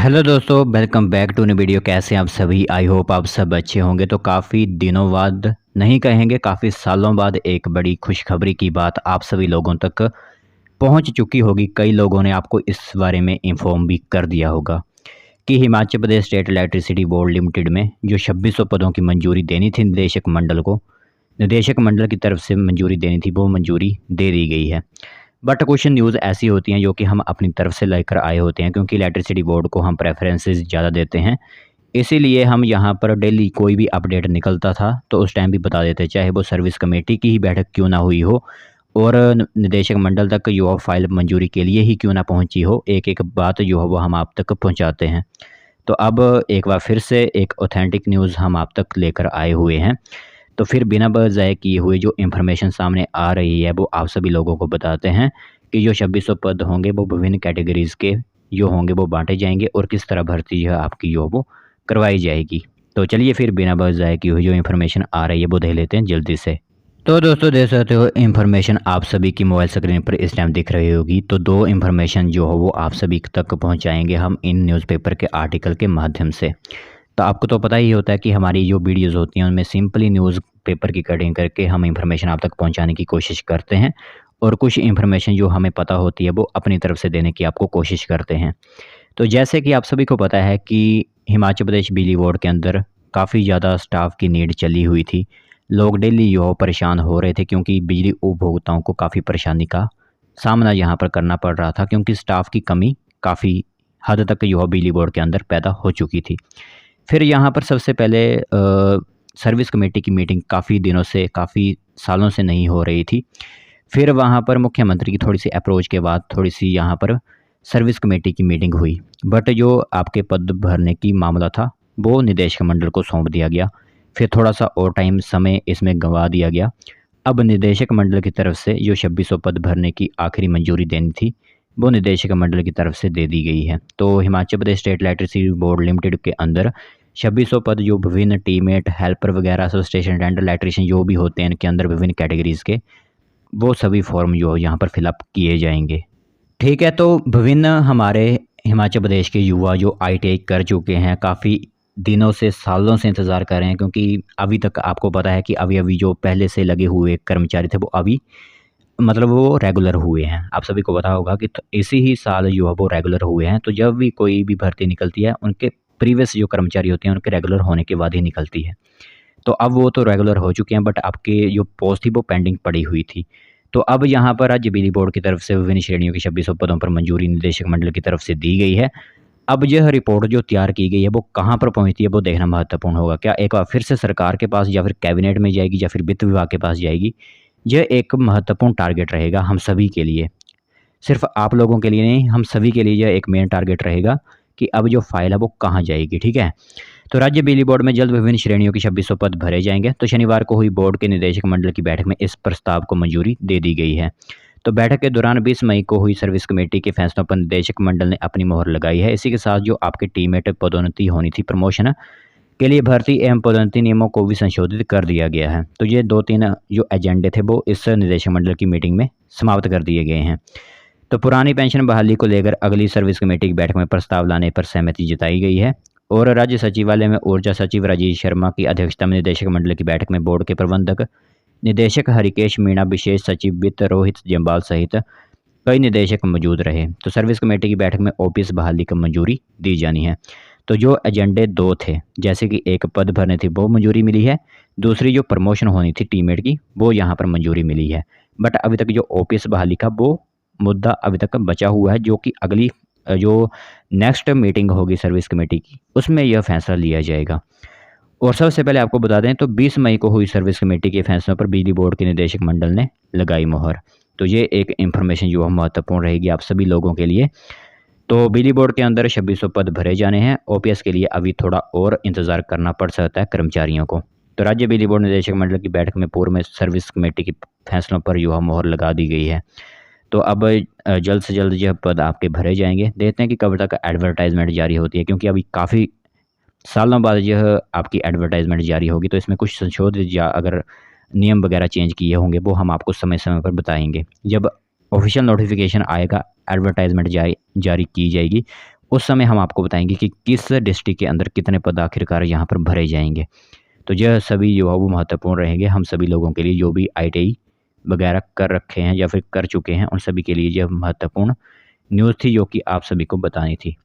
Hello दोस्तों, welcome back to new video. कैसे हैं आप सभी? आई होप आप सब अच्छे होंगे। तो काफ़ी दिनों बाद नहीं कहेंगे, काफ़ी सालों बाद एक बड़ी खुशखबरी की बात आप सभी लोगों तक पहुंच चुकी होगी। कई लोगों ने आपको इस बारे में इन्फॉर्म भी कर दिया होगा कि Himachal Pradesh state electricity board limited में जो 2600 पदों की मंजूरी देनी थी निदेशक मंडल को, निदेशक मंडल की तरफ से मंजूरी देनी थी, वो मंजूरी दे दी गई है। बट कुछ न्यूज़ ऐसी होती हैं जो कि हम अपनी तरफ से लेकर आए होते हैं, क्योंकि इलेक्ट्रिसिटी बोर्ड को हम प्रेफरेंसेस ज़्यादा देते हैं। इसीलिए हम यहाँ पर डेली कोई भी अपडेट निकलता था तो उस टाइम भी बता देते, चाहे वो सर्विस कमेटी की ही बैठक क्यों ना हुई हो और निदेशक मंडल तक जो फाइल मंजूरी के लिए ही क्यों ना पहुँची हो, एक एक बात जो है वो हम आप तक पहुँचाते हैं। तो अब एक बार फिर से एक ऑथेंटिक न्यूज़ हम आप तक लेकर आए हुए हैं। तो फिर बिना वजह ज़ाय किए हुए जो इन्फॉर्मेशन सामने आ रही है वो आप सभी लोगों को बताते हैं कि जो 2600 पद होंगे वो विभिन्न कैटेगरीज़ के जो होंगे वो बाँटे जाएँगे और किस तरह भर्ती जो है आपकी जो वो करवाई जाएगी। तो चलिए फिर बिना वजह ज़ाय किए हुए जो इन्फॉर्मेशन आ रही है वो देख लेते हैं जल्दी से। तो दोस्तों देख सकते हो इन्फॉर्मेशन आप सभी की मोबाइल स्क्रीन पर इस टाइम दिख रही होगी। तो दो इन्फॉर्मेशन जो हो वो आप सभी तक पहुँचाएँगे हम इन न्यूज़पेपर के आर्टिकल के माध्यम से। तो आपको तो पता ही होता है कि हमारी जो वीडियोज़ होती हैं उनमें सिंपली न्यूज़ पेपर की कटिंग करके हम इन्फॉर्मेशन आप तक पहुंचाने की कोशिश करते हैं और कुछ इन्फॉर्मेशन जो हमें पता होती है वो अपनी तरफ से देने की आपको कोशिश करते हैं। तो जैसे कि आप सभी को पता है कि हिमाचल प्रदेश बिजली बोर्ड के अंदर काफ़ी ज़्यादा स्टाफ की नीड चली हुई थी। लोग डेली जो परेशान हो रहे थे क्योंकि बिजली उपभोक्ताओं को काफ़ी परेशानी का सामना यहाँ पर करना पड़ रहा था, क्योंकि स्टाफ की कमी काफ़ी हद तक जो बिजली बोर्ड के अंदर पैदा हो चुकी थी। फिर यहाँ पर सबसे पहले सर्विस कमेटी की मीटिंग काफ़ी दिनों से, काफ़ी सालों से नहीं हो रही थी। फिर वहाँ पर मुख्यमंत्री की थोड़ी सी अप्रोच के बाद थोड़ी सी यहाँ पर सर्विस कमेटी की मीटिंग हुई। बट जो आपके पद भरने की मामला था वो निदेशक मंडल को सौंप दिया गया। फिर थोड़ा सा और टाइम समय इसमें गंवा दिया गया। अब निदेशक मंडल की तरफ से जो 2600 पद भरने की आखिरी मंजूरी देनी थी वो निदेशक मंडल की तरफ से दे दी गई है। तो Himachal Pradesh state electricity board limited के अंदर 2600 पद जो विभिन्न टीमेट, हेल्पर वगैरह, सब स्टेशन अटेंडेंट, इलेक्ट्रीशियन जो भी होते हैं इनके अंदर विभिन्न कैटेगरीज़ के, वो सभी फॉर्म जो यहाँ पर फिलअप किए जाएंगे। ठीक है, तो विभिन्न हमारे हिमाचल प्रदेश के युवा जो ITI कर चुके हैं, काफ़ी दिनों से, सालों से इंतज़ार कर रहे हैं, क्योंकि अभी तक आपको पता है कि अभी जो पहले से लगे हुए कर्मचारी थे वो अभी मतलब वो रेगुलर हुए हैं। आप सभी को पता होगा कि इसी ही साल जो है वो रेगुलर हुए हैं। तो जब भी कोई भी भर्ती निकलती है उनके प्रीवियस जो कर्मचारी होते हैं उनके रेगुलर होने के बाद ही निकलती है। तो अब वो तो रेगुलर हो चुके हैं, बट आपके जो पोस्ट थी वो पेंडिंग पड़ी हुई थी। तो अब यहाँ पर राज्य बिजली बोर्ड की तरफ से विभिन्न श्रेणियों के 2600 पदों पर मंजूरी निदेशक मंडल की तरफ से दी गई है। अब यह रिपोर्ट जो तैयार की गई है वो कहाँ पर पहुँचती है वो देखना महत्वपूर्ण होगा। क्या एक बार फिर से सरकार के पास या फिर कैबिनेट में जाएगी या फिर वित्त विभाग के पास जाएगी? यह एक महत्वपूर्ण टारगेट रहेगा हम सभी के लिए। सिर्फ आप लोगों के लिए नहीं, हम सभी के लिए यह एक मेन टारगेट रहेगा कि अब जो फाइल है वो कहाँ जाएगी। ठीक है, तो राज्य बिजली बोर्ड में जल्द विभिन्न श्रेणियों की 2600 पद भरे जाएंगे। तो शनिवार को हुई बोर्ड के निदेशक मंडल की बैठक में इस प्रस्ताव को मंजूरी दे दी गई है। तो बैठक के दौरान 20 मई को हुई सर्विस कमेटी के फैसलों पर निदेशक मंडल ने अपनी मोहर लगाई है। इसी के साथ जो आपके टीमेट पदोन्नति होनी थी, प्रमोशन के लिए भर्ती एवं पदोन्नति नियमों को भी संशोधित कर दिया गया है। तो ये 2-3 जो एजेंडे थे वो इस निदेशक मंडल की मीटिंग में समाप्त कर दिए गए हैं। तो पुरानी पेंशन बहाली को लेकर अगली सर्विस कमेटी की बैठक में प्रस्ताव लाने पर सहमति जताई गई है। और राज्य सचिवालय में ऊर्जा सचिव राजेश शर्मा की अध्यक्षता में निदेशक मंडल की बैठक में बोर्ड के प्रबंधक निदेशक हरिकेश मीणा, विशेष सचिव वित्त रोहित जम्बाल सहित कई निदेशक मौजूद रहे। तो सर्विस कमेटी की बैठक में OPS बहाली को मंजूरी दी जानी है। तो जो एजेंडे 2 थे, जैसे कि एक पद भरने थी वो मंजूरी मिली है, दूसरी जो प्रमोशन होनी थी टीमेट की वो यहाँ पर मंजूरी मिली है। बट अभी तक जो OPS बहाली का वो मुद्दा अभी तक बचा हुआ है, जो कि अगली जो नेक्स्ट मीटिंग होगी सर्विस कमेटी की उसमें यह फैसला लिया जाएगा। और सबसे पहले आपको बता दें तो 20 मई को हुई सर्विस कमेटी के फैसलों पर बिजली बोर्ड के निदेशक मंडल ने लगाई मोहर। तो ये एक इन्फॉर्मेशन जो है महत्वपूर्ण रहेगी आप सभी लोगों के लिए। तो बिजली बोर्ड के अंदर 2600 पद भरे जाने हैं। OPS के लिए अभी थोड़ा और इंतज़ार करना पड़ सकता है कर्मचारियों को। तो राज्य बिजली बोर्ड निदेशक मंडल की बैठक में पूर्व में सर्विस कमेटी के फैसलों पर जो है मोहर लगा दी गई है। तो अब जल्द से जल्द यह पद आपके भरे जाएंगे। देखते हैं कि कब तक एडवर्टाइजमेंट जारी होती है, क्योंकि अभी काफ़ी सालों बाद यह आपकी एडवर्टाइजमेंट जारी होगी। तो इसमें कुछ संशोधित या अगर नियम वगैरह चेंज किए होंगे वो हम आपको समय समय पर बताएंगे। जब ऑफिशियल नोटिफिकेशन आएगा, एडवर्टाइजमेंट जारी की जाएगी, उस समय हम आपको बताएंगे कि किस डिस्ट्रिक्ट के अंदर कितने पद आखिरकार यहाँ पर भरे जाएंगे। तो यह सभी जो है वो महत्वपूर्ण रहेंगे हम सभी लोगों के लिए, जो भी ITI वगैरह कर रखे हैं या फिर कर चुके हैं, उन सभी के लिए यह महत्वपूर्ण न्यूज़ थी जो कि आप सभी को बतानी थी।